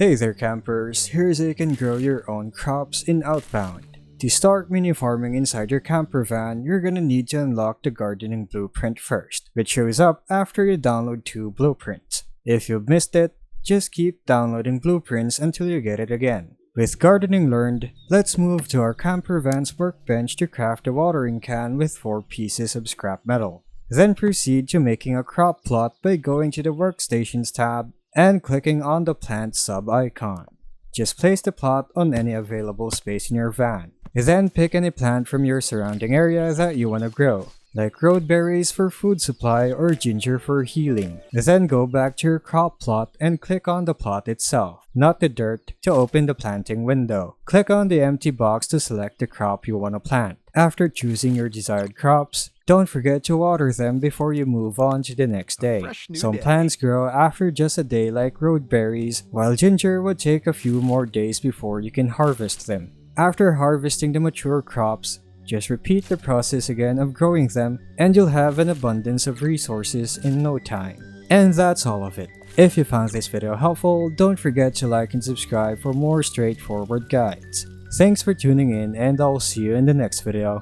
Hey there campers, here's how you can grow your own crops in Outbound. To start mini farming inside your camper van, you're gonna need to unlock the gardening blueprint first, which shows up after you download 2 blueprints. If you've missed it, just keep downloading blueprints until you get it again. With gardening learned, let's move to our camper van's workbench to craft a watering can with 4 pieces of scrap metal. Then proceed to making a crop plot by going to the Workstations tab and clicking on the plant sub-icon. Just place the plot on any available space in your van. Then pick any plant from your surrounding area that you want to grow, like roadberries for food supply or ginger for healing. Then go back to your crop plot and click on the plot itself, not the dirt, to open the planting window. Click on the empty box to select the crop you want to plant. After choosing your desired crops, don't forget to water them before you move on to the next day. Some plants grow after just a day like roadberries, while ginger would take a few more days before you can harvest them. After harvesting the mature crops, just repeat the process again of growing them and you'll have an abundance of resources in no time. And that's all of it. If you found this video helpful, don't forget to like and subscribe for more straightforward guides. Thanks for tuning in and I'll see you in the next video.